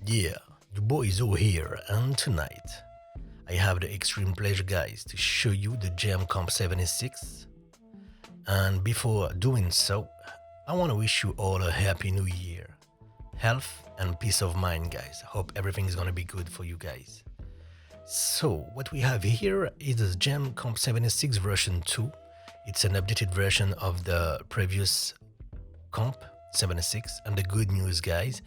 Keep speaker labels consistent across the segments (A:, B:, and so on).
A: Yeah, the boys are here, and tonight I have the extreme pleasure, guys, to show you the Gem Comp 76. And before doing so, I want to wish you all a happy new year, health and peace of mind, guys. Hope everything is gonna be good for you guys. So what we have here is the Gem Comp 76 version 2. It's an updated version of the previous Comp 76, and the good news, guys,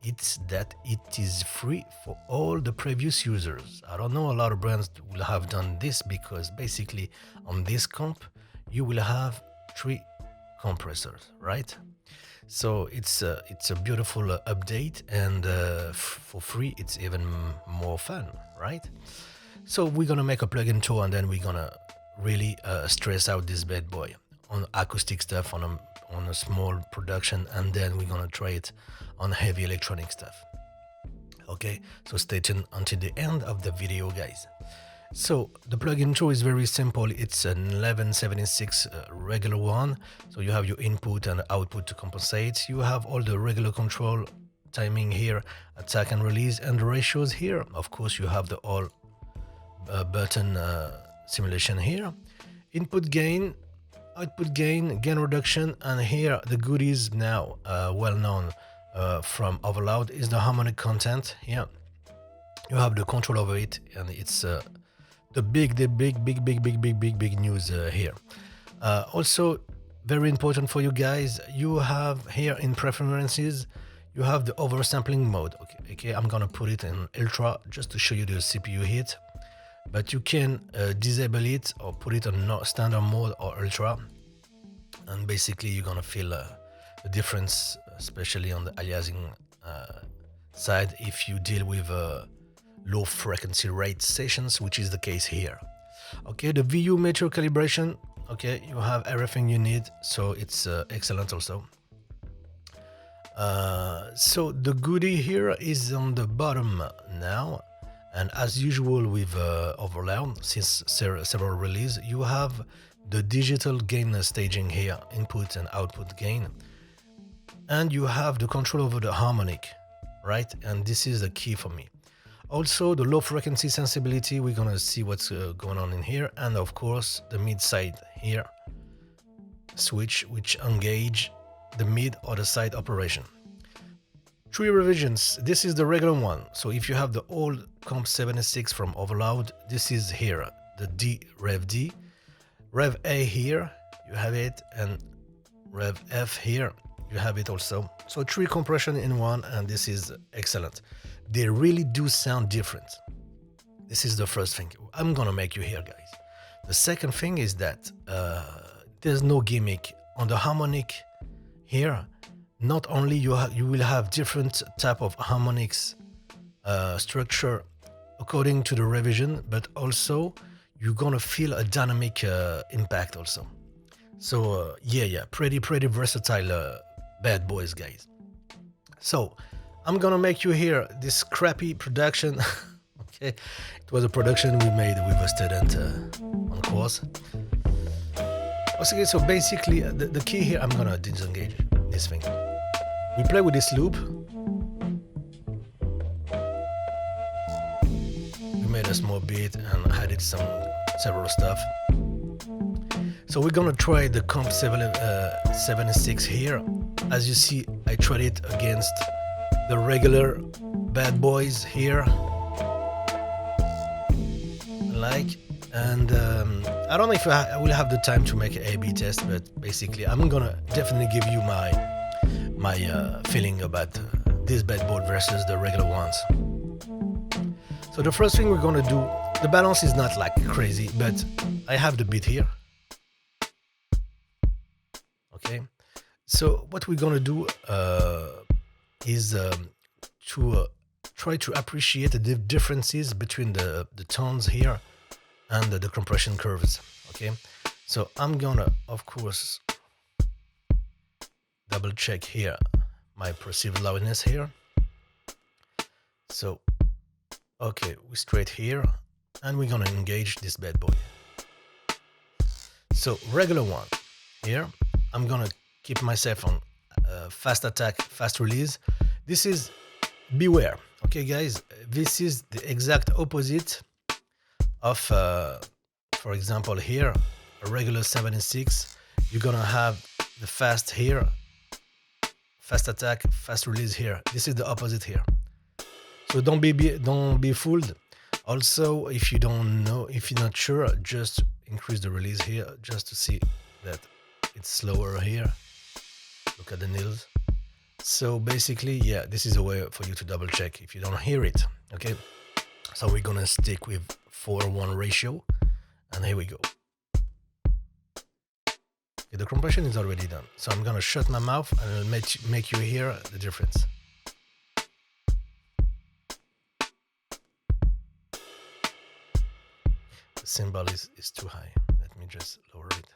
A: it's that it is free for all the previous users. I don't know, a lot of brands will have done this because basically on this comp you will have 3 compressors, right? So it's a beautiful update, and for free it's even more fun, right? So we're gonna make a plugin tour, and then we're gonna really stress out this bad boy on acoustic stuff, on a small production, and then we're gonna try it on heavy electronic stuff. Okay, so stay tuned until the end of the video, guys. So the plugin tool is very simple. It's an 1176 regular one. So you have your input and output to compensate. You have all the regular control, timing here, attack and release, and the ratios here. Of course, you have the all button simulation here. Input gain, output gain, gain reduction, and here the goodies now well known from Overloud is the harmonic content. Here you have the control over it, and it's the big news here. Also very important for you guys, you have here in preferences you have the oversampling mode. Okay, I'm gonna put it in ultra just to show you the CPU hit, but you can disable it or put it on standard mode or ultra, and basically you're gonna feel the difference, especially on the aliasing side if you deal with low frequency rate sessions, which is the case here. Okay, the VU meter calibration, okay, you have everything you need, so it's excellent also. So the goodie here is on the bottom now, and as usual with Overloud, since several releases, you have the digital gain staging here, input and output gain, and you have the control over the harmonic, right? And this is the key for me. Also the low frequency sensibility, we're gonna see what's going on in here, and of course the mid side here switch, which engage the mid or the side operation. 3 revisions. This is the regular one, so if you have the old Comp 76 from Overloud, this is here, the D, Rev D, Rev A here, you have it, and Rev F here, you have it also. So 3 compression in one, and this is excellent. They really do sound different. This is the first thing I'm gonna make you hear, guys. The second thing is that there's no gimmick on the harmonic here. Not only you will have different type of harmonics structure according to the revision, but also you're gonna feel a dynamic impact also. So yeah, pretty versatile bad boys, guys. So I'm gonna make you hear this crappy production. Okay, it was a production we made with a student on course. Okay, so basically the key here, I'm gonna disengage this thing. We play with this loop. We made a small beat and added several stuff. So we're gonna try the Comp 76 here. As you see, I tried it against the regular bad boys here, and I don't know if I will have the time to make an A/B test, but basically I'm gonna definitely give you my feeling about this bad boy versus the regular ones. So the first thing we're gonna do, the balance is not like crazy, but I have the beat here. Okay, so what we're gonna do is to try to appreciate the differences between the tones here and the compression curves. Okay, so I'm gonna, of course, double check here my perceived loudness here. So okay, we straight here, and we're gonna engage this bad boy. So regular one here, I'm gonna keep myself on fast attack, fast release. This is beware. Okay, guys, this is the exact opposite of, for example, here, a regular 76. You're gonna have the fast here, fast attack, fast release here. This is the opposite here. So don't be fooled. Also, if you don't know, if you're not sure, just increase the release here just to see that it's slower here. Look at the nils. So basically, yeah, this is a way for you to double check if you don't hear it. Okay, so we're gonna stick with 4:1 ratio, and here we go. Okay, the compression is already done, so I'm gonna shut my mouth and I'll make you hear the difference. The cymbal is too high. Let me just lower it.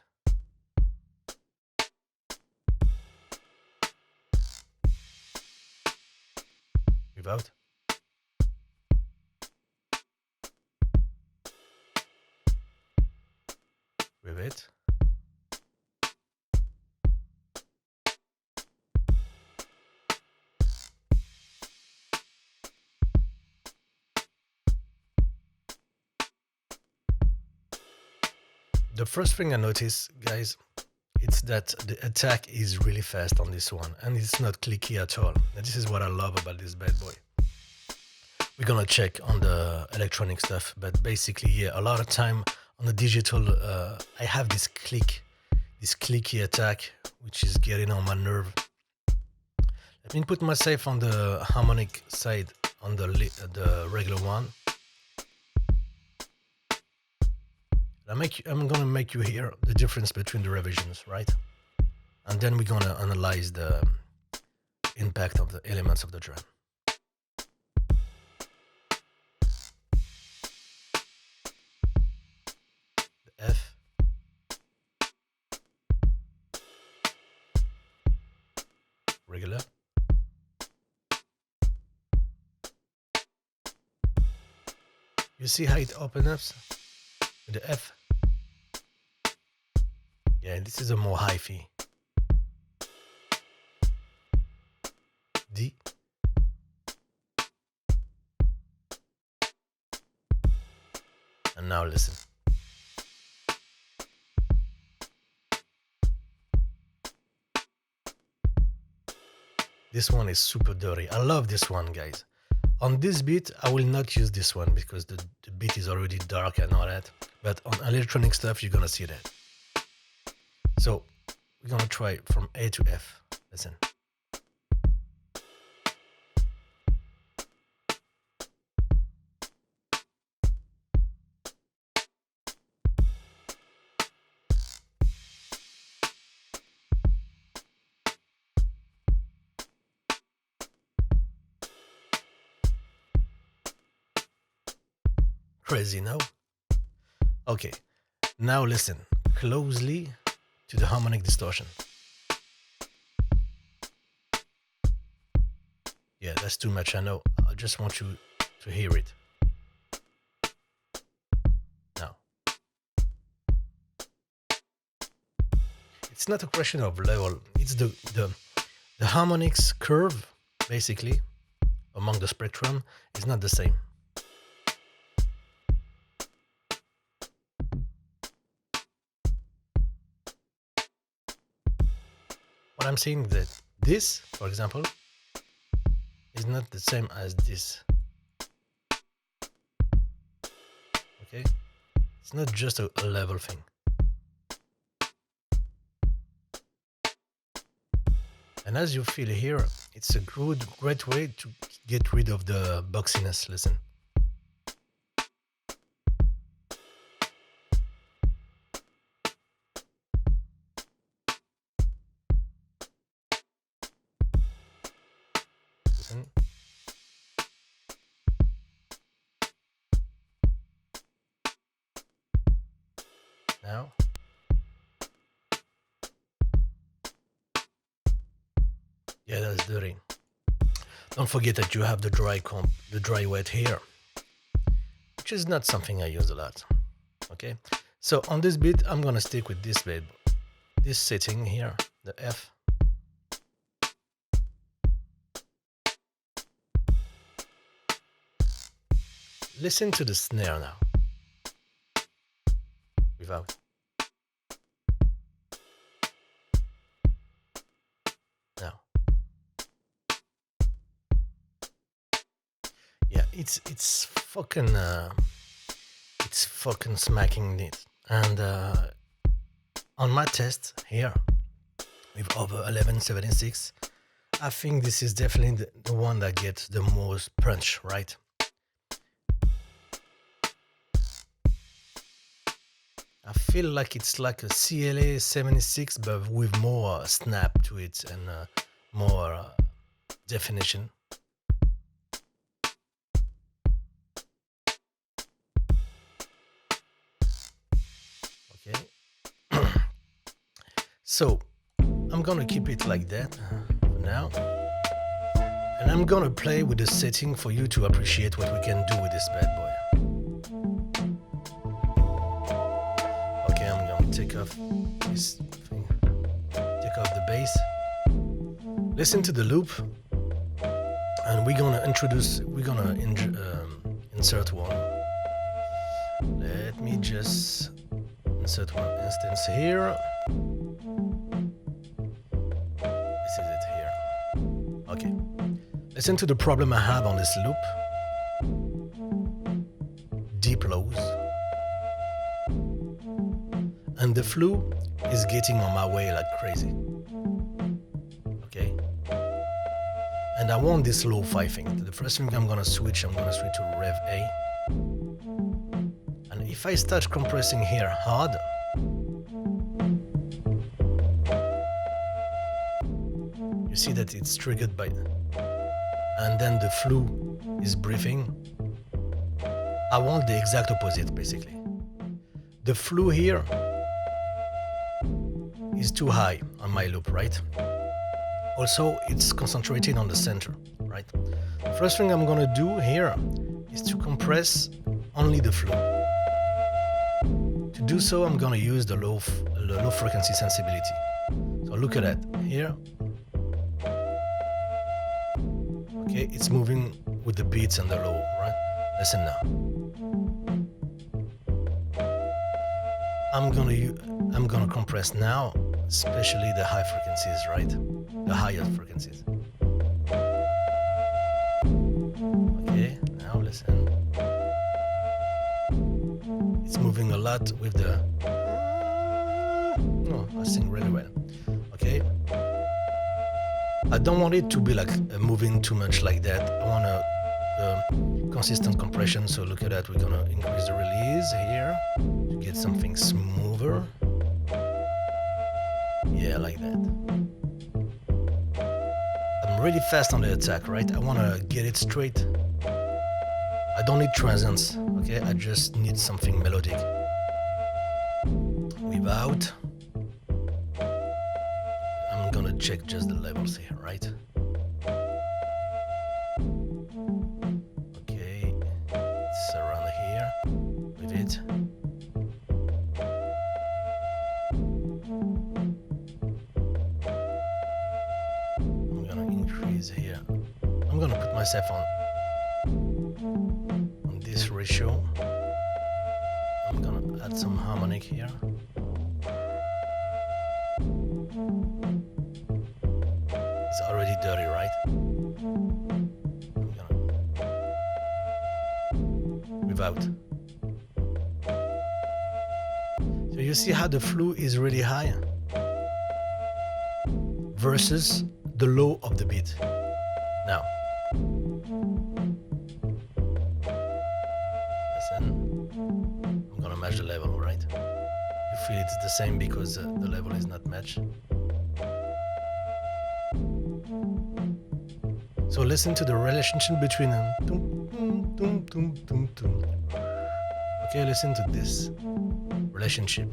A: Without. With it. The first thing I notice, guys, it's that the attack is really fast on this one, and it's not clicky at all. And this is what I love about this bad boy. We're gonna check on the electronic stuff, but basically, yeah, a lot of time on the digital, I have this clicky attack, which is getting on my nerve. Let me put myself on the harmonic side, on the regular one. I'm gonna make you hear the difference between the revisions, right? And then we're gonna analyze the impact of the elements of the drum. The F. Regular. You see how it opens up with the F? Yeah, this is a more hi-fi. D. And now listen. This one is super dirty. I love this one, guys. On this beat, I will not use this one because the beat is already dark and all that. But on electronic stuff, you're gonna see that. So we're gonna try from A to F. Listen. Crazy, no? Okay, now listen closely to the harmonic distortion. Yeah, that's too much, I know. I just want you to hear it. Now. It's not a question of level, it's the harmonics curve, basically, among the spectrum is not the same. What I'm saying is that this, for example, is not the same as this. Okay? It's not just a level thing. And as you feel here, it's a great way to get rid of the boxiness. Listen. Listen. Now. Yeah, that's dirty. Don't forget that you have the dry comp, the dry wet here, which is not something I use a lot. Okay, so on this beat, I'm gonna stick with this bit, this setting here, the F. Listen to the snare now. Without. Now. Yeah, it's fucking smacking it. And on my test here with over 1176, I think this is definitely the one that gets the most punch, right? I feel like it's like a CLA 76 but with more snap to it and more definition. Okay. So I'm gonna keep it like that for now. And I'm gonna play with the setting for you to appreciate what we can do with this bad boy. Okay, I'm gonna take off this thing, take off the bass. Listen to the loop, and we're gonna insert one. Let me just insert one instance here. This is it here. Okay. Listen to the problem I have on this loop. Deep lows. And the flu is getting on my way like crazy. Okay? And I want this lo-fi thing. The first thing I'm gonna switch to Rev A. And if I start compressing here hard, you see that it's triggered by, and then the flu is breathing. I want the exact opposite basically. The flu here is too high on my loop, right? Also, it's concentrated on the center, right? First thing I'm gonna do here is to compress only the flu. To do so, I'm gonna use the low frequency sensibility. So look at that here. Okay, it's moving with the beats and the low, right? Listen now. I'm gonna compress now, especially the high frequencies, right? The higher frequencies. Okay, now listen. It's moving a lot with the. Oh, I sing really well. Okay. I don't want it to be like moving too much like that. I want a consistent compression. So look at that. We're gonna increase the release here to get something smoother. Yeah, like that. I'm really fast on the attack, right? I want to get it straight. I don't need transients, okay? I just need something melodic. Without. I'm gonna check just the levels here, right? Okay, it's around here with it. Here I'm gonna put myself on this ratio. I'm gonna add some harmonic here. It's already dirty, right? I'm gonna without. So you see how the flu is really high versus the low of the beat. Now, listen, I'm gonna match the level, right? You feel it's the same because the level is not matched. So listen to the relationship between them. Okay, listen to this relationship.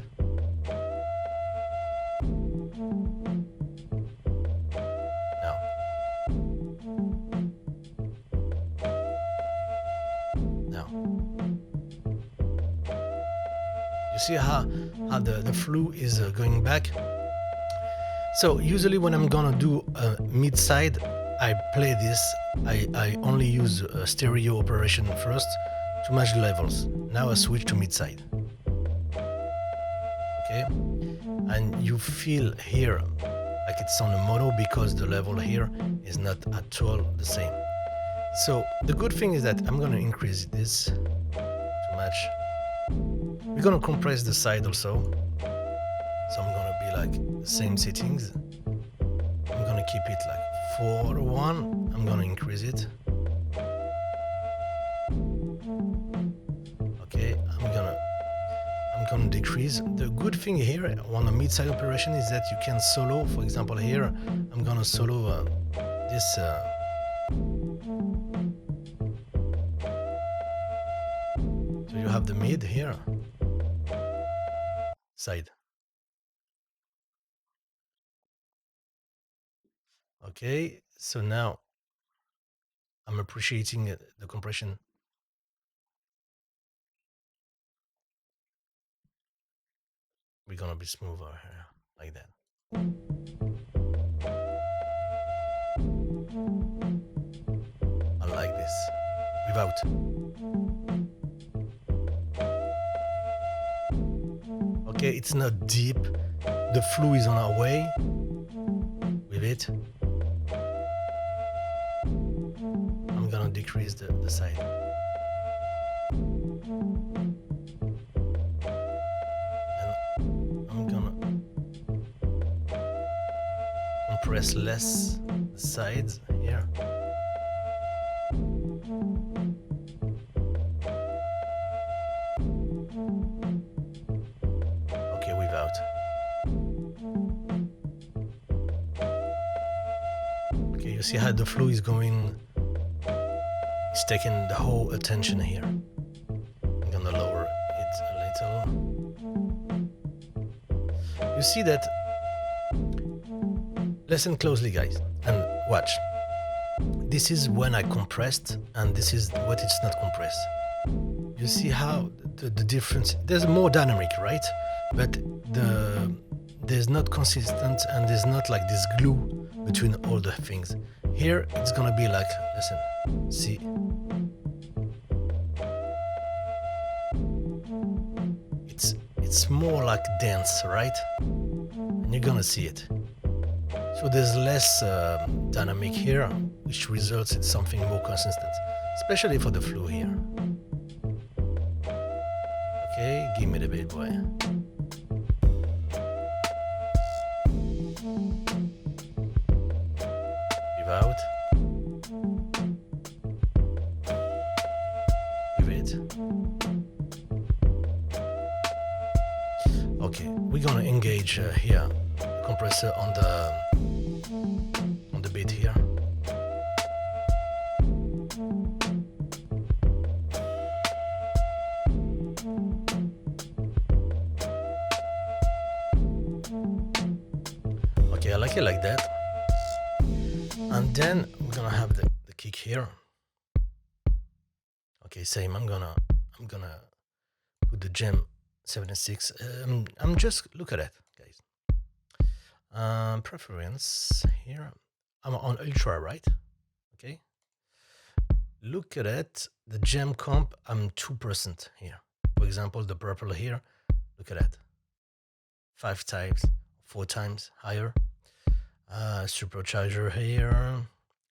A: See how the flu is going back. So usually when I'm gonna do a mid side, I play this. I only use a stereo operation first to match the levels. Now I switch to mid side. Okay, and you feel here like it's on a mono because the level here is not at all the same. So the good thing is that I'm gonna increase this to match. We're gonna compress the side also. So I'm gonna be like the same settings. I'm gonna keep it like 4:1. I'm gonna increase it. Okay, I'm gonna decrease. The good thing here on a mid-side operation is that you can solo. For example, here I'm gonna solo this. So you have the mid here side. Okay, so now I'm appreciating the compression. We're gonna be smoother here, like that. I like this. Without. Okay, it's not deep. The flu is on our way with it. I'm gonna decrease the side. And I'm gonna compress less the sides here. Okay, without. Okay, you see how the flow is going. It's taking the whole attention here. I'm gonna lower it a little. You see that? Listen closely, guys, and watch. This is when I compressed, and this is what it's not compressed. You see how the difference? There's more dynamic, right? But there's not consistent, and there's not like this glue between all the things. Here it's gonna be like, listen, see. It's more like dense, right? And you're gonna see it. So there's less dynamic here, which results in something more consistent, especially for the flow here. Okay, give me the big boy. Without. With it. Okay, we're gonna engage here the compressor on the beat here. Okay, I like it like that. And then we're gonna have the kick here. Okay, same. I'm gonna put the Gem 76. I'm just look at it, guys. Preference here. I'm on ultra, right? Okay. Look at it. The Gem Comp. I'm 2% here. For example, the purple here. Look at that. 5 times, 4 times higher. Supercharger here.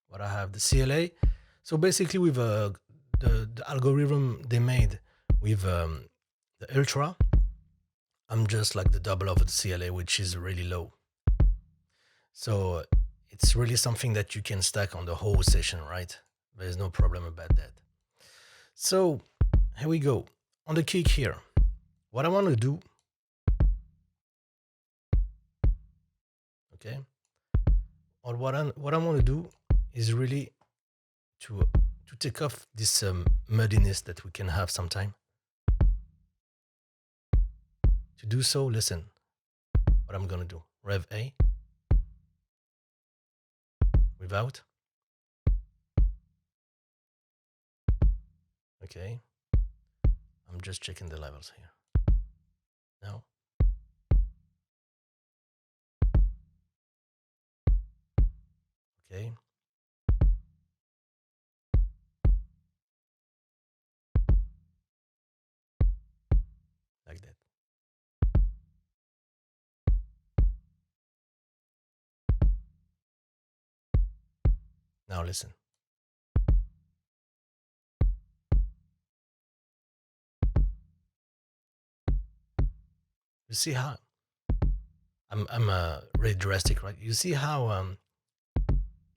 A: What I have the CLA. So basically, with the algorithm they made with the ultra, I'm just like the double of the CLA, which is really low. So it's really something that you can stack on the whole session, right? There's no problem about that. So here we go. On the kick here, what I want to do, okay, or what I want to do is really to take off this muddiness that we can have sometime. To do so, listen, what I'm gonna do. Rev A, without. Okay, I'm just checking the levels here. Now. Okay. Now listen. You see how I'm really drastic, right? You see how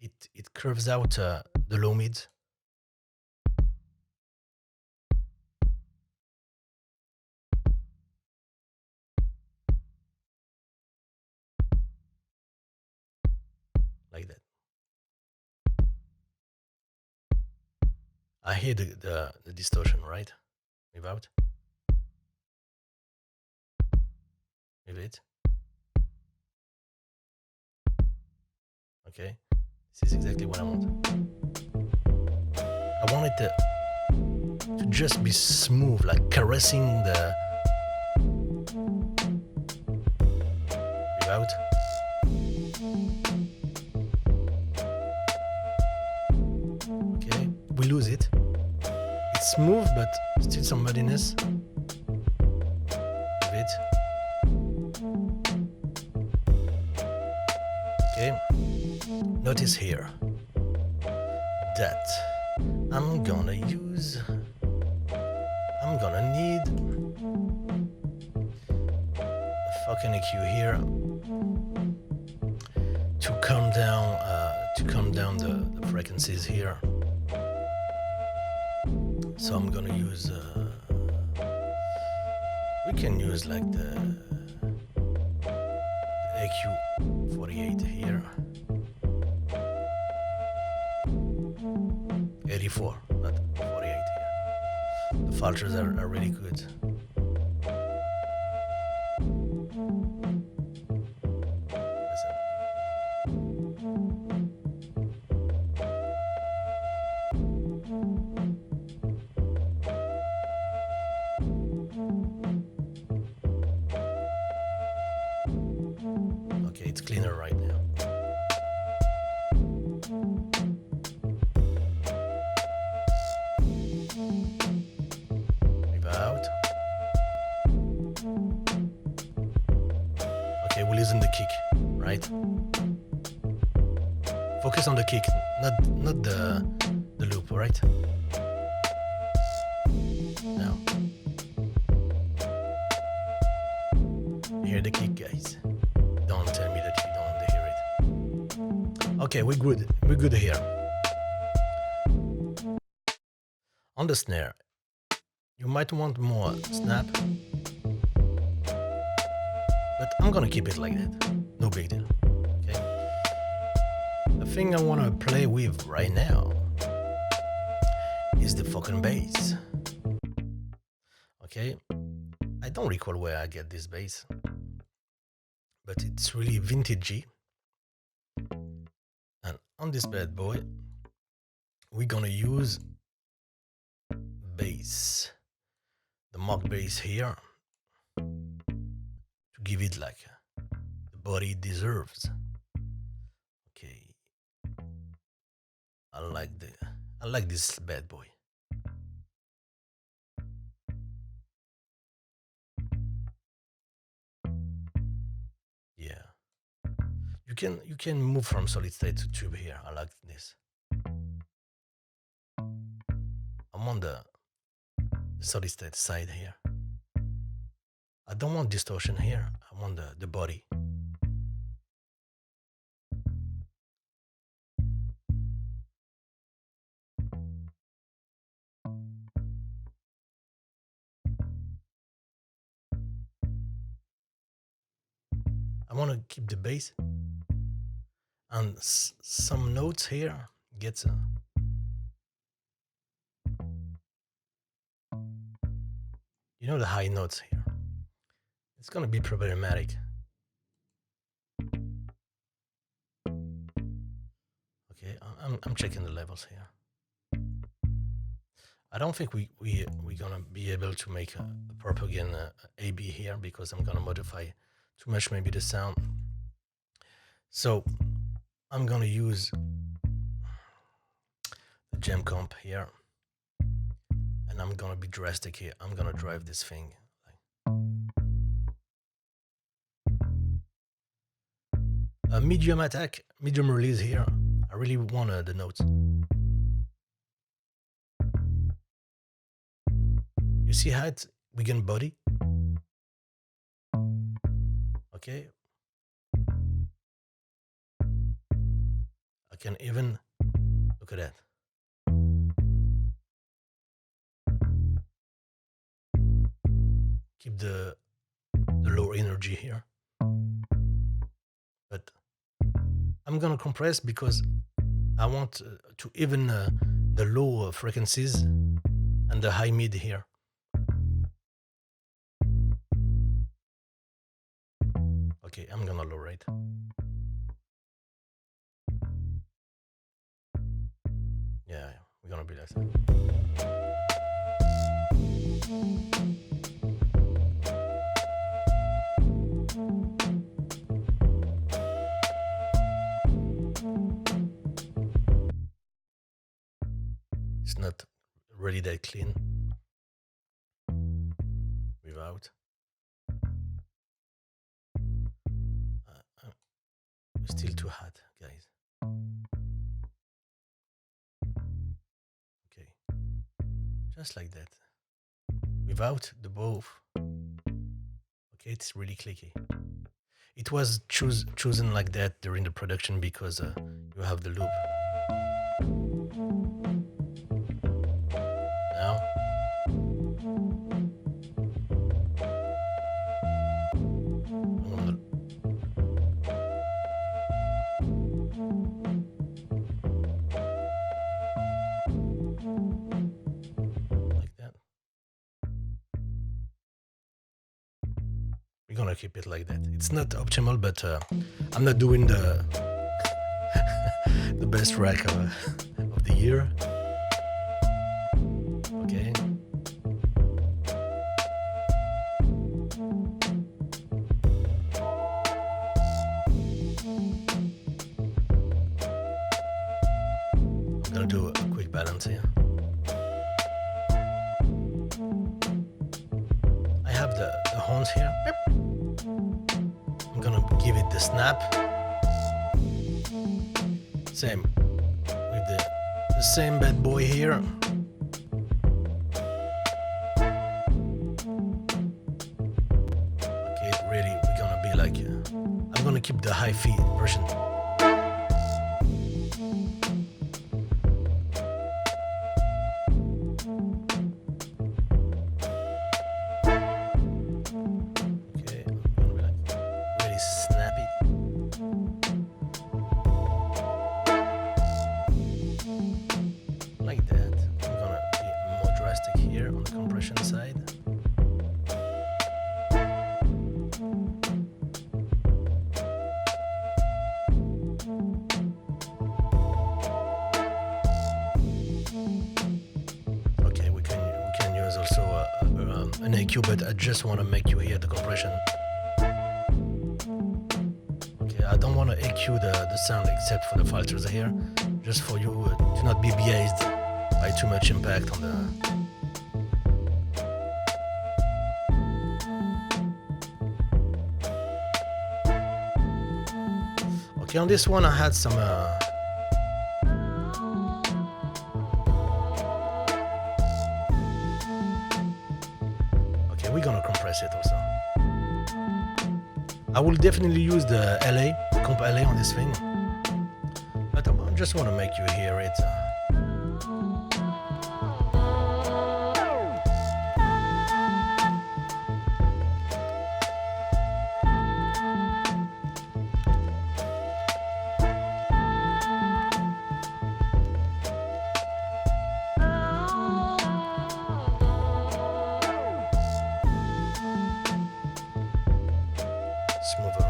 A: it curves out the low mids. Like that. I hear the distortion, right? Without. With it. Okay. This is exactly what I want. I want it to just be smooth, like caressing the without. Okay, we lose it. It's smooth, but still some muddiness. With it. Okay. Notice here that I'm gonna need a fucking EQ here to calm down the frequencies here. So I'm gonna use we can use like the EQ 48 here. 84, not 48 here. The filters are really good. Listen. Okay, it's cleaner right now. Okay, we're losing the kick, right? Focus on the kick, not the loop, right? Now, you hear the kick, guys. Don't tell me that you don't hear it. Okay, we're good here. On the snare, you might want more snap, but I'm gonna keep it like that. No big deal. Okay. The thing I wanna play with right now is the fucking bass. Okay. I don't recall where I get this bass, but it's really vintagey. And on this bad boy, we're gonna use bass, the mock bass here, to give it like the body it deserves. Okay, I like this bad boy. Yeah, you can move from solid state to tube here. I like this. I'm on the solid state side here. I don't want distortion here. I want the body. I want to keep the bass, and some notes here gets you know, the high notes here. It's gonna be problematic. Okay, I'm checking the levels here. I don't think we're gonna be able to make a proper gain AB here, because I'm gonna modify too much maybe the sound. So I'm gonna use the Gem Comp here, and I'm gonna be drastic here. I'm gonna drive this thing. A medium attack, medium release here. I I really want the notes. You see how it's weekend body? Okay. I can even look at that. Keep the low energy here. But I'm gonna compress because I want to even the low frequencies and the high mid here. Okay, I'm gonna lower it. Yeah, we're gonna be like that. It's not really that clean without. It's still too hot, guys. Okay, just like that. Without the both. Okay, it's really clicky. It was chosen like that during the production because you have the loop. Now, like that. We're gonna keep it like that. It's not optimal, but I'm not doing the the best rack of the year. Okay. I'm gonna do a quick balance here. I have the horns here. I'm gonna give it the snap. Same with the same bad boy here. Okay, really, we're gonna be like, I'm gonna keep the high feed version. Okay, I'm gonna be like really snappy. Like that. I'm gonna be more drastic here on the compression side. Okay, we can use also an EQ, but I just want to make you hear the compression. Okay, I don't want to EQ the sound except for the filters here, just for you to not be biased by too much impact on the. Okay, on this one I had some okay, we're gonna compress it also. I will definitely use the LA, Comp LA on this thing, but I just want to make you hear it. Smoother.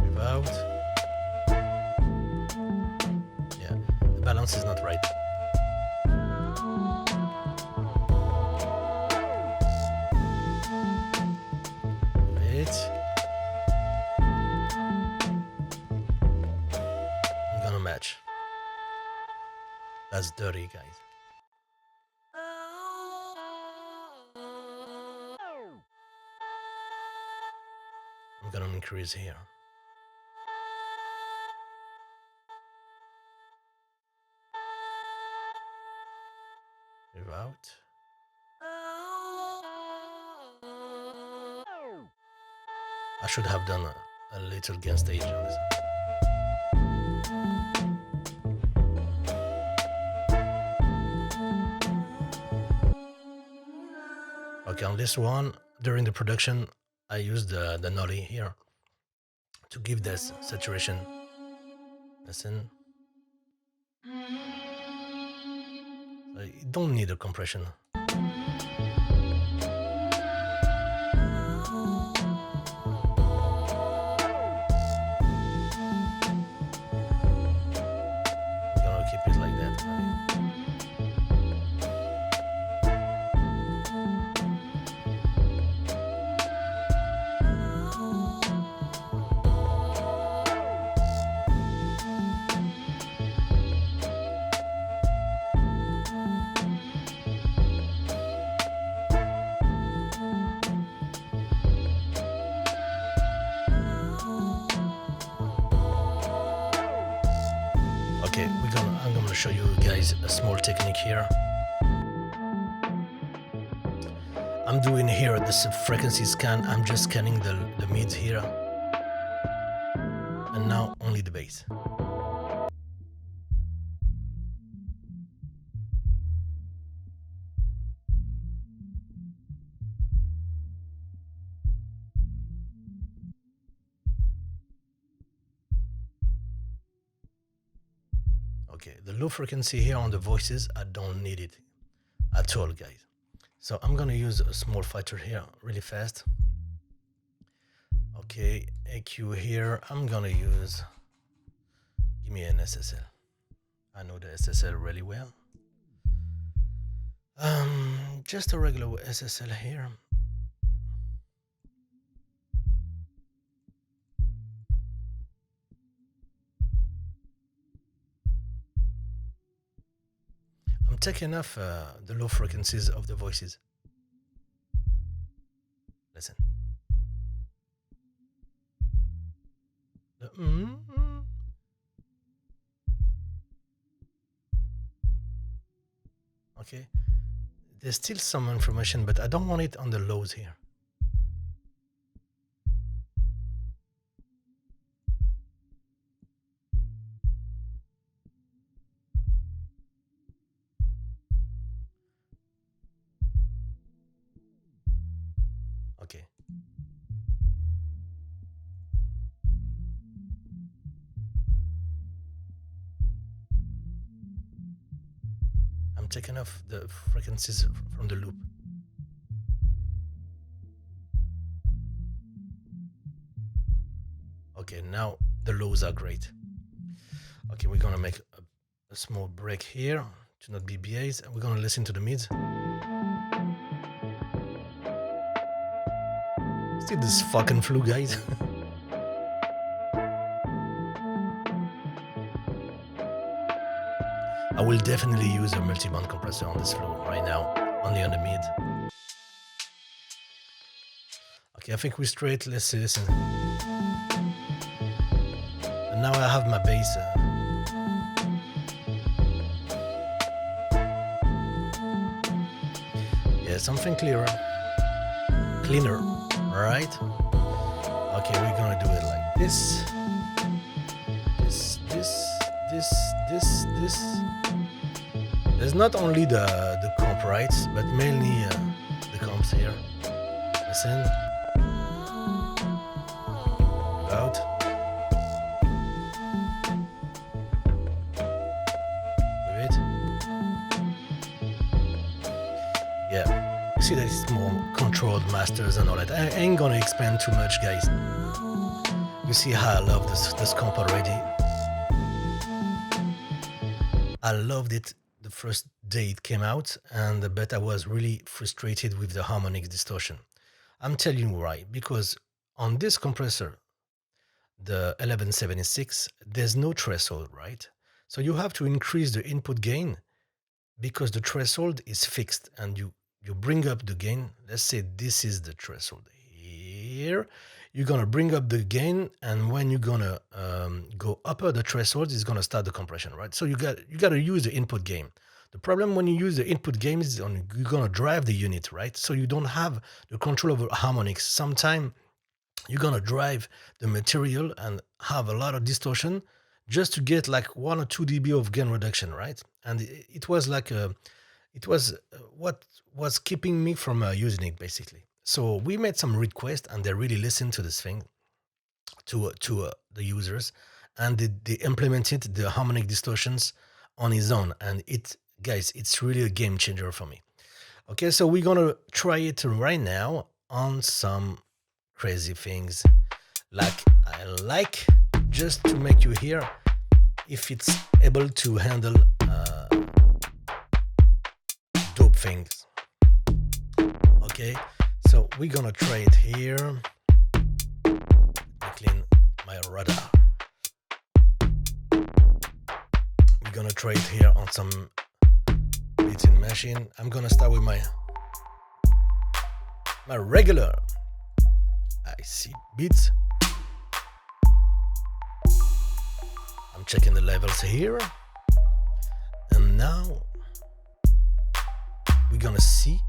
A: Without. Yeah, the balance is not right. That's dirty, guys. I'm gonna increase here. Move out. I should have done a little gain stage on this. Okay, on this one, during the production, I used the nollie here to give this saturation. Listen. So you don't need a compression. I'm gonna keep it like that. Okay, I'm gonna show you guys a small technique here. I'm doing here the frequency scan. I'm just scanning the mids here, and now only the bass. Okay, the low frequency here on the voices, I don't need it at all, guys. So I'm gonna use a small filter here really fast. Okay, EQ here, I'm gonna use, give me an SSL. I know the SSL really well. Just a regular SSL here. I'm taking off the low frequencies of the voices. Listen. Okay. There's still some information, but I don't want it on the lows here. Okay. I'm taking off the frequencies from the loop. Okay, now the lows are great. Okay, we're gonna make a small break here to not be BAs, and we're gonna listen to the mids. See this fucking flu, guys. I will definitely use a multiband compressor on this flow right now, only on the mid. Okay, I think we're straight. Let's listen. And now I have my bass. Yeah, something clearer. Cleaner, right? Okay, we're gonna do it like this. This. There's not only the comp, right? But mainly the comps here. Listen. Out. Move it. Yeah. You see that it's more controlled masters and all that. I ain't gonna expand too much, guys. You see how I love this comp already. I loved it the first day it came out, but I was really frustrated with the Harmonic distortion. I'm telling you why, because on this compressor, the 1176, there's no threshold, right? So you have to increase the input gain because the threshold is fixed, and you bring up the gain. Let's say this is the threshold here. You're gonna bring up the gain, and when you're gonna go upper the threshold, it's gonna start the compression, right? So you gotta use the input gain. The problem when you use the input gain is you're gonna drive the unit, right? So you don't have the control over harmonics. Sometimes you're gonna drive the material and have a lot of distortion just to get like 1 or 2 dB of gain reduction, right? And it was like what was keeping me from using it basically. So we made some requests, and they really listened to this thing, to the users, and they implemented the harmonic distortions on his own, and guys, it's really a game changer for me. Okay, so we're gonna try it right now on some crazy things, like I like, just to make you hear if it's able to handle dope things. Okay, so we're gonna try it here. Clean my radar. We're gonna try it here on some beating machine. I'm gonna start with my regular IC beats. I'm checking the levels here, and now we're gonna see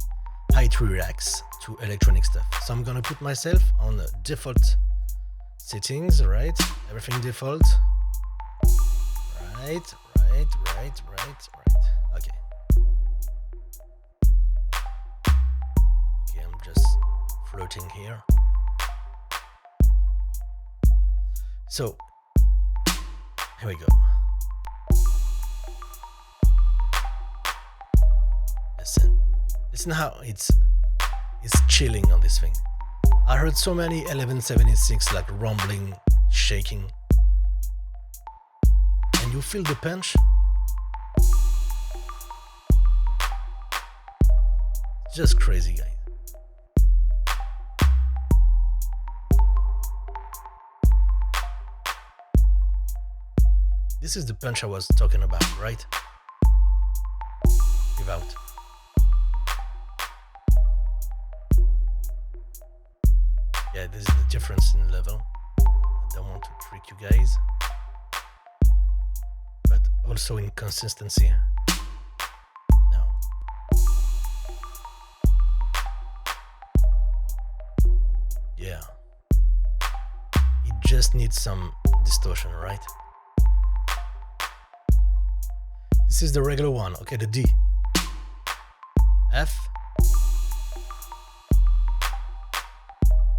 A: how it reacts to electronic stuff. So I'm gonna put myself on the default settings, right? Everything default. Right. Okay. Okay, I'm just floating here. So here we go. Listen how it's chilling on this thing. I heard so many 1176 like rumbling, shaking, and you feel the punch. Just crazy, guys. This is the punch I was talking about, right? Without. Yeah, this is the difference in level. I don't want to trick you guys, but also in consistency. No. Yeah. It just needs some distortion, right? This is the regular one, okay, the D. F.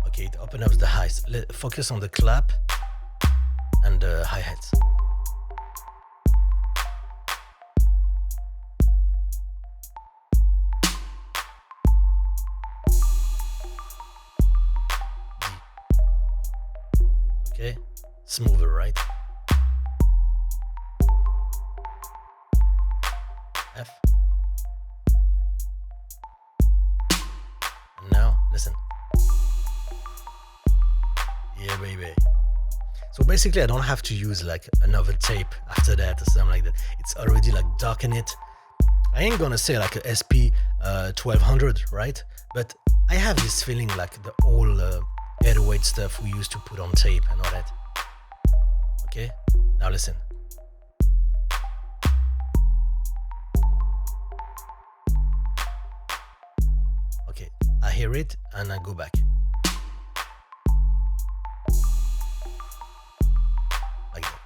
A: Okay, it opens up the highs. Focus on the clap and the hi-hats. D. Okay, smoother, right? F. And now, listen. Yeah, baby. So basically, I don't have to use like another tape after that or something like that. It's already like darken it. I ain't gonna say like a SP 1200, right? But I have this feeling like the old 808 stuff we used to put on tape and all that. Okay, now listen. Okay, I hear it and I go back. Like that.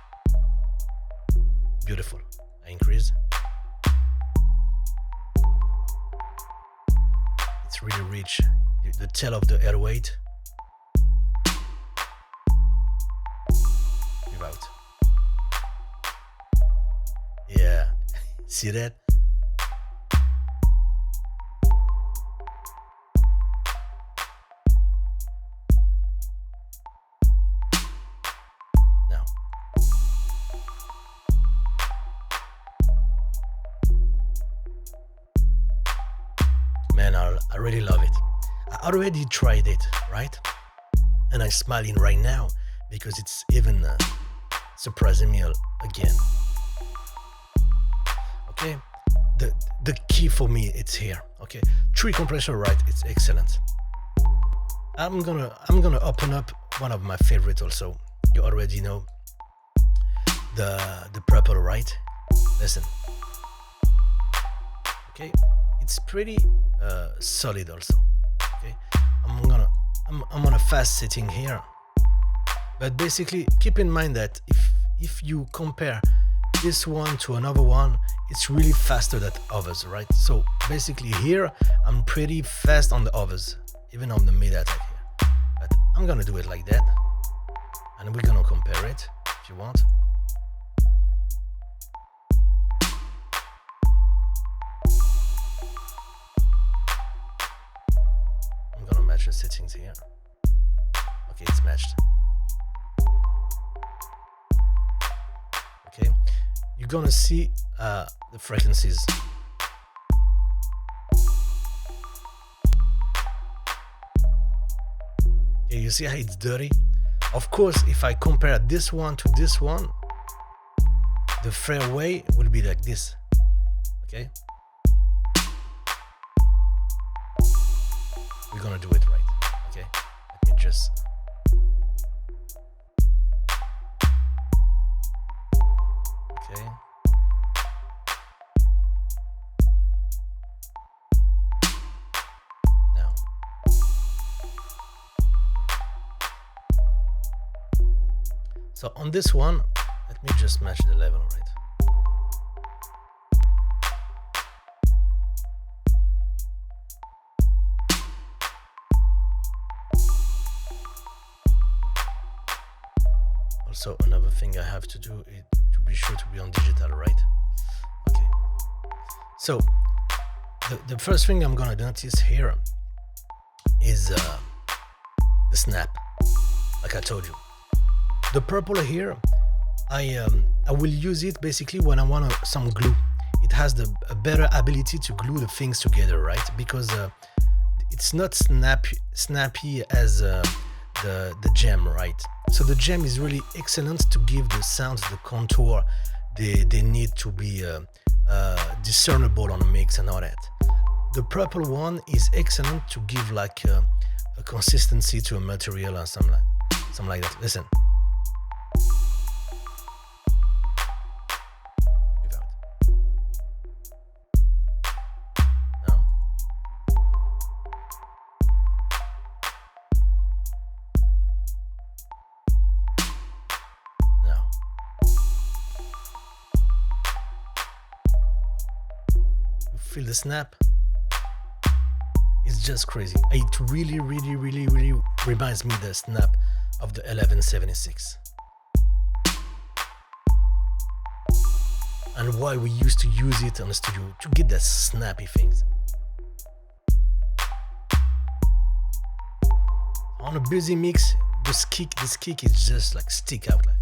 A: Beautiful. I increase. It's really rich. The tail of the 808. Without. Yeah. See that? Man, I really love it. I already tried it, right? And I'm smiling right now because it's even surprising me again. the key for me, it's here. Okay, 3 compressor right, it's excellent. I'm gonna open up one of my favorites also. You already know the purple right. Listen. Okay, it's pretty solid also. Okay, I'm on a fast setting here, but basically keep in mind that if you compare this one to another one, it's really faster than others, right? So basically here I'm pretty fast on the others, even on the mid attack here. But I'm gonna do it like that, and we're gonna compare it if you want. I'm gonna match the settings here. Okay, it's matched. Okay, you're gonna see the frequencies. Okay, you see how it's dirty? Of course, if I compare this one to this one, the fairway will be like this. Okay, we're gonna do it right. Okay, let me just. Okay. Now. So on this one, let me just match the level, right? Also, another thing I have to do is to be sure to be on digital, right? Okay. So the first thing I'm gonna notice here is the snap, like I told you. The purple here, I will use it basically when I want some glue. It has a better ability to glue the things together, right? Because it's not snappy as the gem, right? So the gem is really excellent to give the sounds, the contour they need to be discernible on a mix and all that. The purple one is excellent to give like a consistency to a material or something like that. Listen. Feel the snap? It's just crazy. It really reminds me the snap of the 1176. And why we used to use it on the studio, to get that snappy things. On a busy mix, this kick is just like stick out like.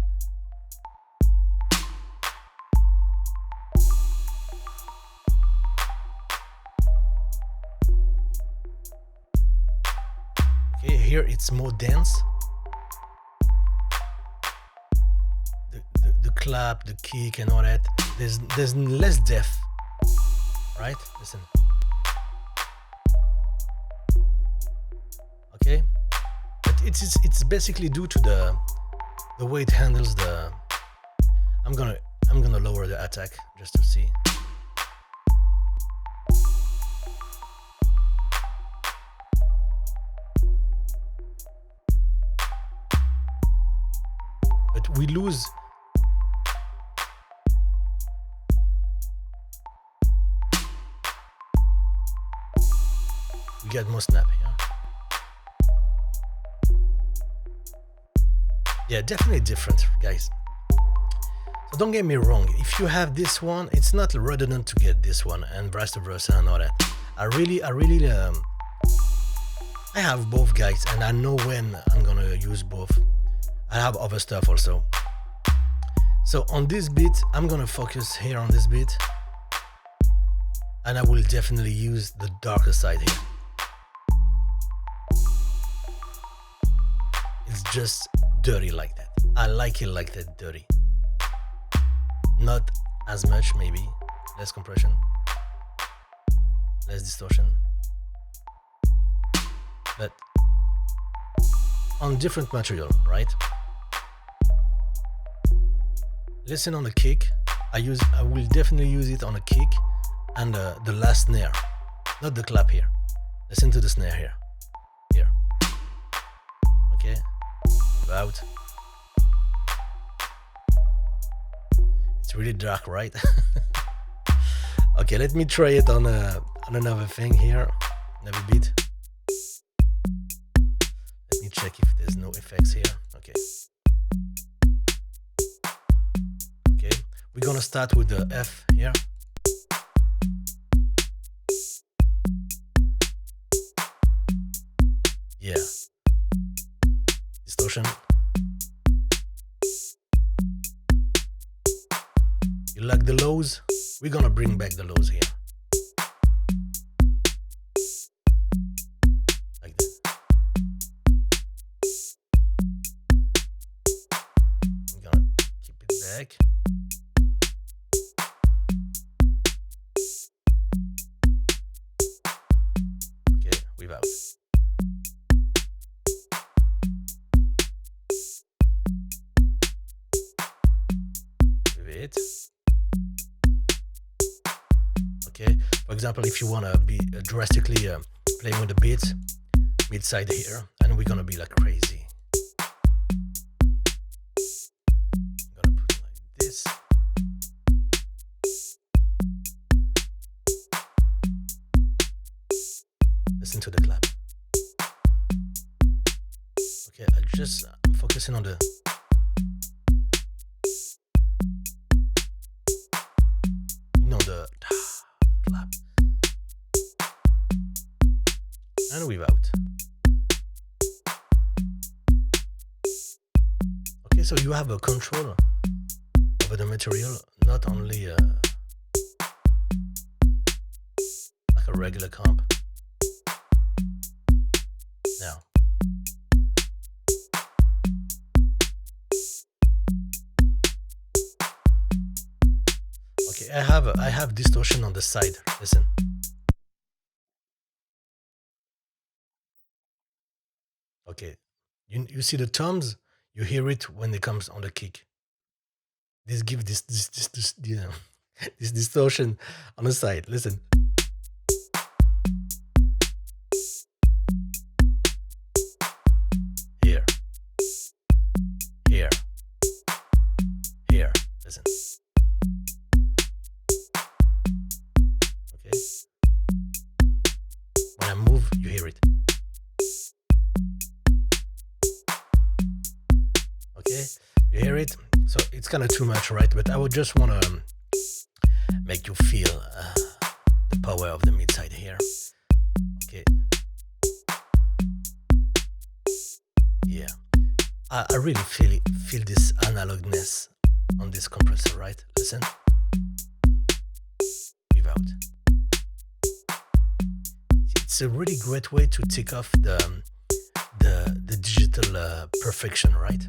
A: Here it's more dense. The clap, the kick and all that. There's less depth, right? Listen. Okay, but it's basically due to the way it handles the. I'm gonna lower the attack just to see. We lose we get more snap, yeah, definitely different, guys. So don't get me wrong, if you have this one, it's not redundant to get this one and vice versa and all that. I have both, guys, and I know when I'm gonna use both. I have other stuff also. So on this beat, I'm gonna focus here on this beat, and I will definitely use the darker side here. It's just dirty like that. I like it like that, dirty. Not as much, maybe less compression. less distortion, but on different material, right? Listen on the kick. I will definitely use it on a kick and the last snare, not the clap here. Listen to the snare here. Here. Okay. Out. It's really dark, right? Okay, let me try it on another thing here, another beat. Let me check if there's no effects here. Okay. Okay, we're gonna start with the F here. Yeah. Distortion. You like the lows? We're gonna bring back the lows here. Like that. I'm gonna keep it back. Okay, without. With it. Okay, for example, if you want to be drastically playing with the beats, mid side here, and we're gonna be like crazy. I'm gonna put it like this. Listen to the clap. Okay, I'm focusing on the clap and without. Okay, so you have a control over the material, not only like a regular comp. Now, okay, I have distortion on the side. Listen. Okay, you see the toms. You hear it when it comes on the kick. This gives this you know, this distortion on the side. Listen. Here. Here. Here. Listen. Okay. When I move, you hear it. Okay, you hear it? So it's kind of too much, right? But I would just want to make you feel the power of the mid side here. Okay. Yeah. I really feel this analogness on this compressor, right? Listen. Without. It's a really great way to take off the digital perfection, right?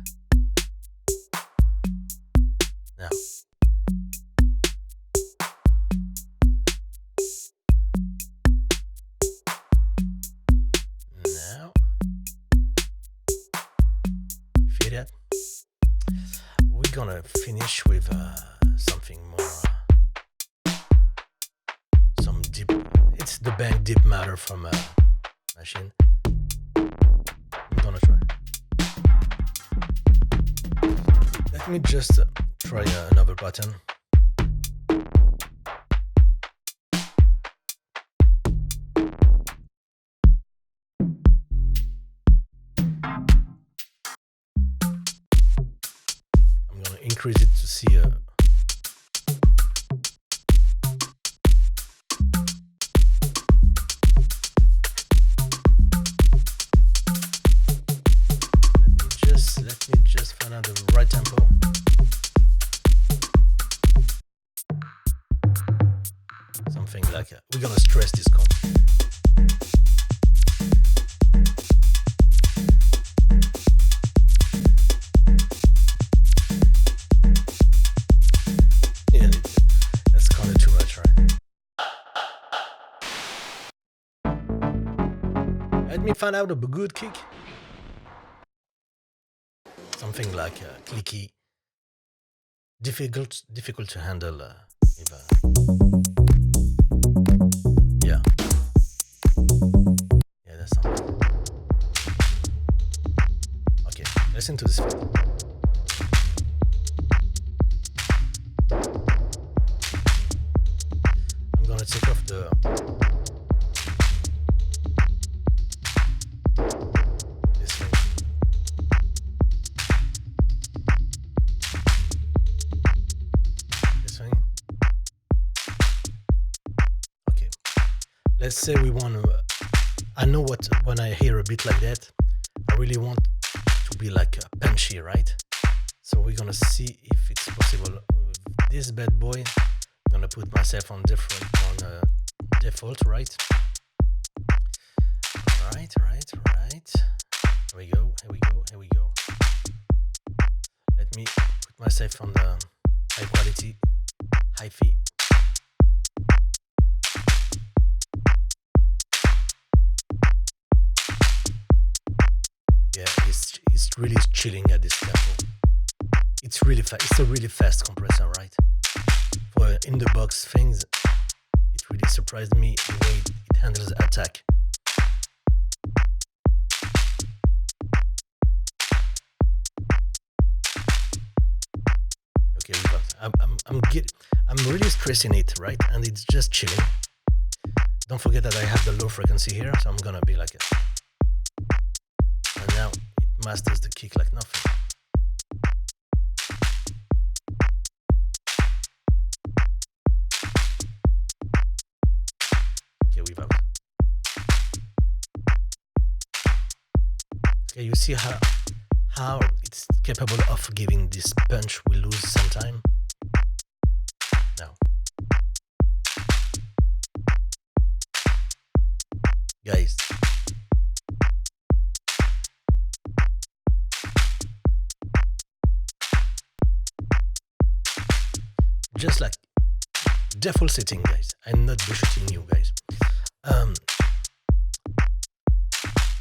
A: Now. Now. Feel that? We're gonna finish with something more. Some deep. It's the bank deep matter from Machine. I'm gonna try. Let me just try another button. I'm gonna increase it to see let me just find out the right tempo. Something like we're gonna stress this comp. Yeah, that's kind of too much, right? find out a good kick? Something like clicky, difficult to handle. Yeah, that's something. Okay, listen to this thing. I'm gonna take off the this thing. This thing. Okay. Let's say we want to. I know what when I hear a beat like that, I really want to be like punchy, right? So we're gonna see if it's possible with this bad boy. I'm gonna put myself on default, right? Right. Here we go. Let me put myself on the high quality, hi-fi. Yeah, it's really chilling at this tempo. It's really fast. It's a really fast compressor, right? For in the box things, it really surprised me the way it handles attack. Okay, I'm really stressing it, right? And it's just chilling. Don't forget that I have the low frequency here, so I'm gonna be like it. And now it masters the kick like nothing. Okay, we've out. Okay, you see how it's capable of giving this punch we lose sometime. Now, guys, just like default setting, guys. I'm not bullshitting you guys.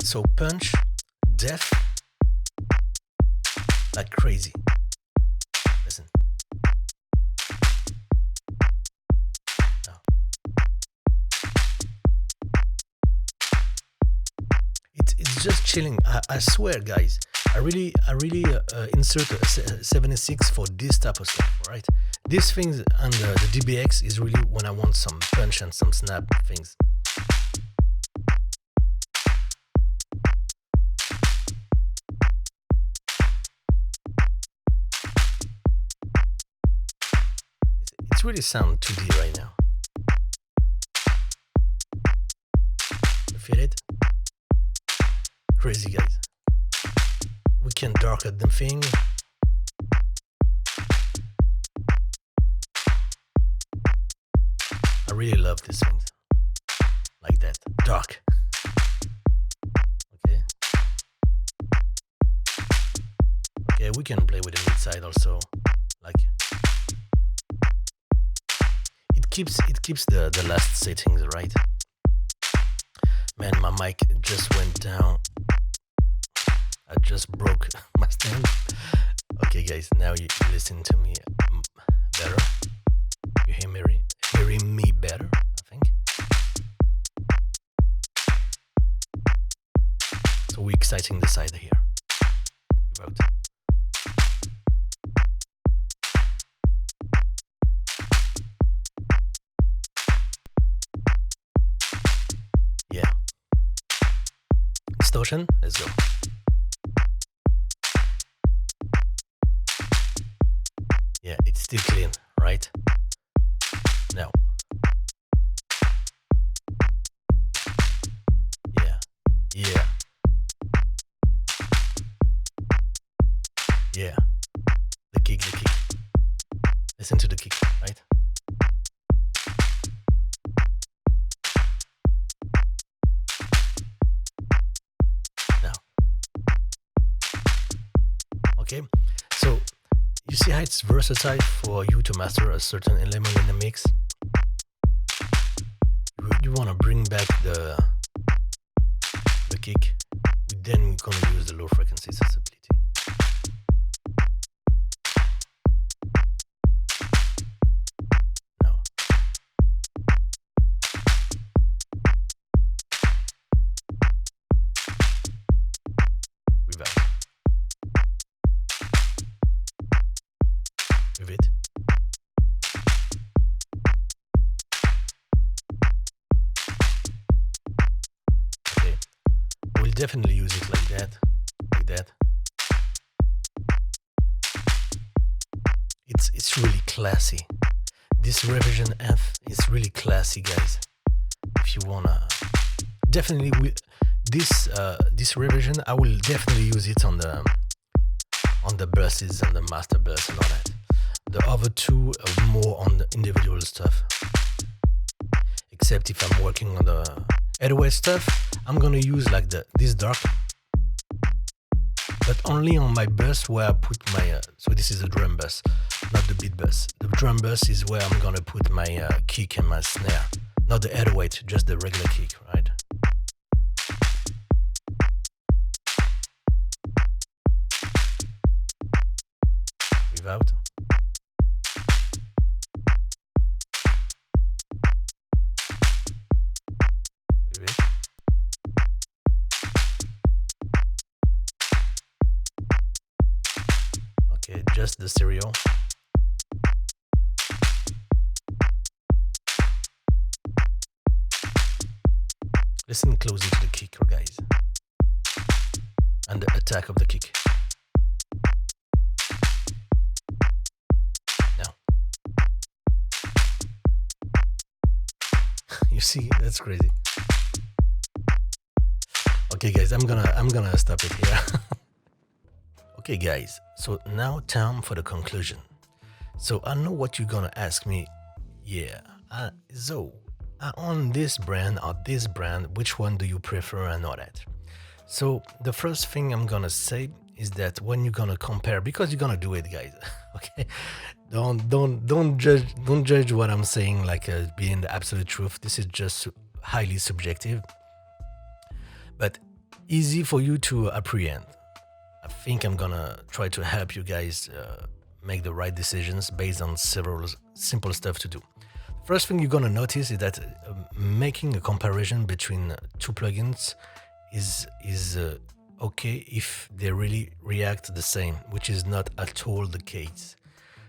A: So punch, def, like crazy. Listen. Now. It's just chilling. I swear, guys. I really insert a 76 for this type of stuff, right? These things and the DBX is really when I want some punch and some snap things. It's really sound 2D right now. You feel it? Crazy, guys. We can darken the thing. I really love these things. Like that. Dark. Okay. Okay, we can play with the mid side also. Like it keeps the last settings, right? Man, my mic just went down. I just broke my stand. Okay, guys, now you listen to me better. You hearing me better, I think. So we're exciting the side here. You wrote. Yeah. Distortion, let's go. Yeah, it's still clean, right? Now. Yeah. The kick. Listen to the kick, right? Now. Okay, so you see how it's versatile for you to master a certain element in the mix? You want to bring back the kick, then we're gonna use the low frequency sensibility. Now, reverse. With it. Okay, we'll definitely use it like that, like that. It's really classy. This revision F is really classy, guys. If you wanna, definitely this revision, I will definitely use it on the buses and the master bus and all that. The other two are more on the individual stuff. Except if I'm working on the 808 stuff, I'm gonna use like this dark, but only on my bus where I put my, so this is a drum bus, not the beat bus. The drum bus is where I'm gonna put my kick and my snare, not the 808, just the regular kick, right? Without. Okay, just the stereo. Listen closely to the kick, guys, and the attack of the kick. Now, you see, that's crazy. Okay, guys, I'm gonna stop it here. Okay, guys, so now time for the conclusion. So I know what you're gonna ask me. Yeah, so on this brand or this brand, which one do you prefer and all that? So the first thing I'm gonna say is that when you're gonna compare, because you're gonna do it, guys. Okay, don't judge what I'm saying like being the absolute truth. This is just highly subjective, but easy for you to apprehend. I think I'm gonna try to help you guys make the right decisions based on several simple stuff to do. First thing you're gonna notice is that making a comparison between two plugins is okay if they really react the same, which is not at all the case.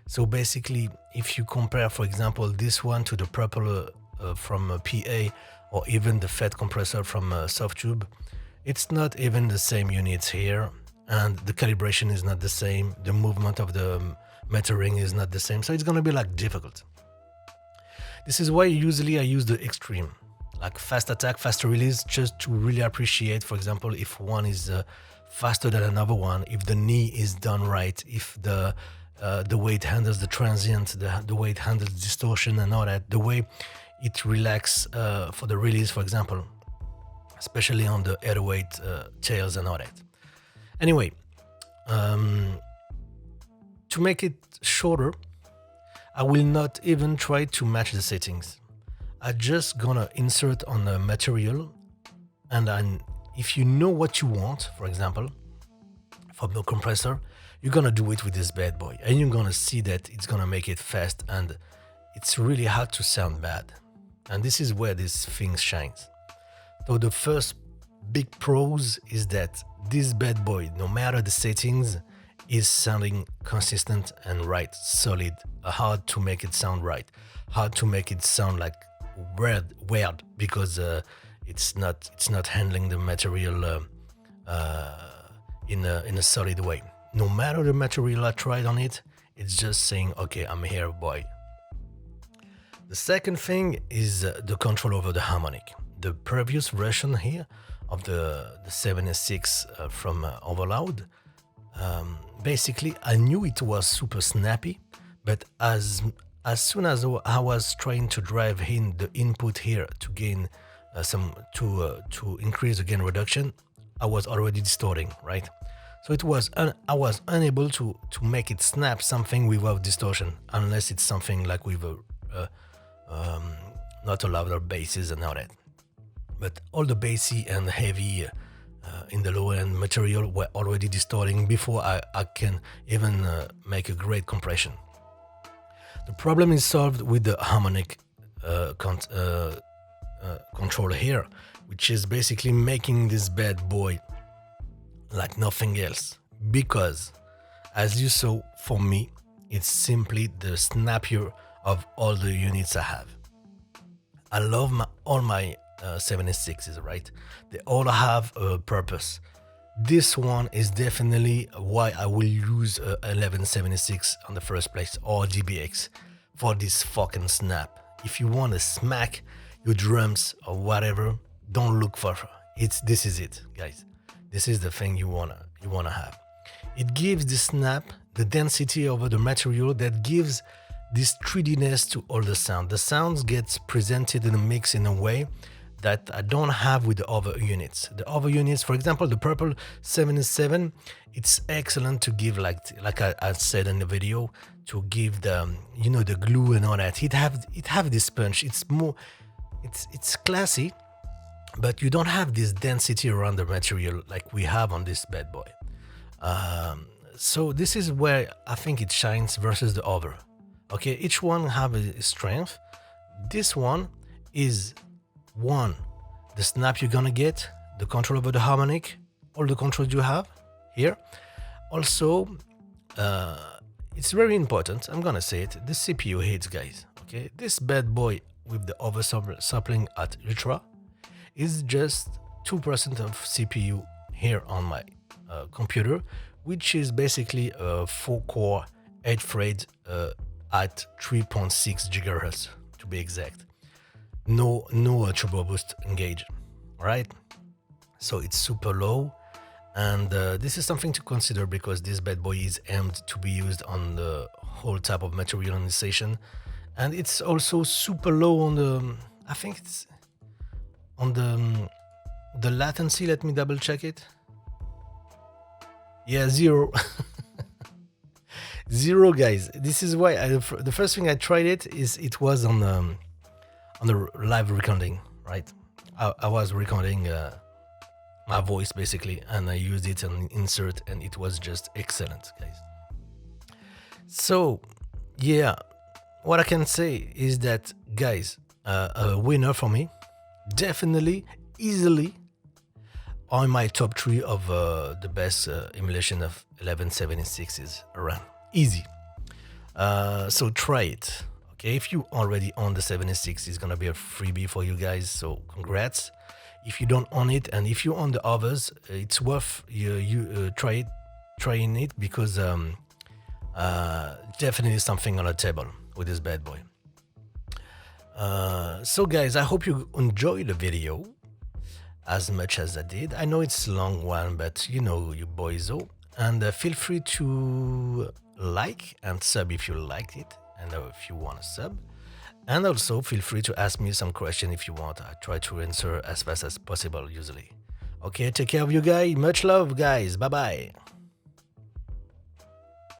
A: So basically, if you compare, for example, this one to the Purple from PA, or even the FET compressor from Softtube, it's not even the same units here, and the calibration is not the same, the movement of the metering is not the same, so it's gonna be like difficult. This is why usually I use the extreme, like fast attack, faster release, just to really appreciate, for example, if one is faster than another one, if the knee is done right, if the way it handles the transient, the way it handles distortion and all that, the way it relaxes for the release, for example, especially on the 808 tails and all that. Anyway, to make it shorter, I will not even try to match the settings. I'm just gonna insert on the material, and if you know what you want, for example, from the compressor, you're gonna do it with this bad boy, and you're gonna see that it's gonna make it fast, and it's really hard to sound bad. And this is where this thing shines. So the first big pros is that this bad boy, no matter the settings, is sounding consistent and right, solid. Hard to make it sound right, hard to make it sound like weird because it's not handling the material in a solid way. No matter the material I tried on it, it's just saying, okay, I'm here, boy. The second thing is the control over the harmonic. The previous version here of the 76 from Overloud, basically I knew it was super snappy, but as soon as I was trying to drive in the input here to gain to increase the gain reduction, I was already distorting, right? So I was unable to make it snap something without distortion, unless it's something like with not a louder basses and all that. But all the bassy and heavy in the low-end material were already distorting before I can even make a great compression. The problem is solved with the harmonic control here, which is basically making this bad boy like nothing else, because as you saw, for me it's simply the snappier of all the units I have. I love all my 76s, right? They all have a purpose. This one is definitely why I will use 1176 on the first place, or DBX, for this fucking snap. If you want to smack your drums or whatever, don't look for it. This is it, guys. This is the thing you wanna have. It gives the snap the density over the material that gives this 3D-ness to all the sound. The sounds gets presented in a mix in a way that I don't have with the other units. The other units, for example, the purple 77, it's excellent to give, like I said in the video, to give the, you know, the glue and all that. It have this punch. It's more, it's classy, but you don't have this density around the material like we have on this bad boy. So this is where I think it shines versus the other. Okay, each one have a strength. This one is the snap you're gonna get, the control over the harmonic, all the controls you have here. Also, it's very important, I'm gonna say it, the CPU hits, guys. Okay, this bad boy with the oversampling at ultra is just 2% of CPU here on my computer, which is basically a 4-core 8-thread at 3.6 GHz to be exact. No turbo boost engaged. All right, so it's super low, and this is something to consider because this bad boy is aimed to be used on the whole type of material on the station, and it's also super low on the, I think it's on the latency. Let me double check it. Yeah, 0. 0, guys. This is why the first thing I tried it was on the live recording, right? I was recording my voice basically, and I used it on insert, and it was just excellent, guys. So yeah, what I can say is that, guys, a winner for me, definitely, easily on my top 3 of the best emulation of 1176s around. Easy. So try it. Okay, if you already own the 76, it's gonna be a freebie for you guys, so congrats. If you don't own it, and if you own the others, it's worth you trying it, because definitely something on the table with this bad boy. So guys, I hope you enjoyed the video as much as I did. I know it's a long one, but you know you boys, and feel free to like and sub if you liked it, and if you want to sub, and also feel free to ask me some question if you want. I try to answer as fast as possible usually. Okay, take care of you guys. Much love, guys. Bye bye.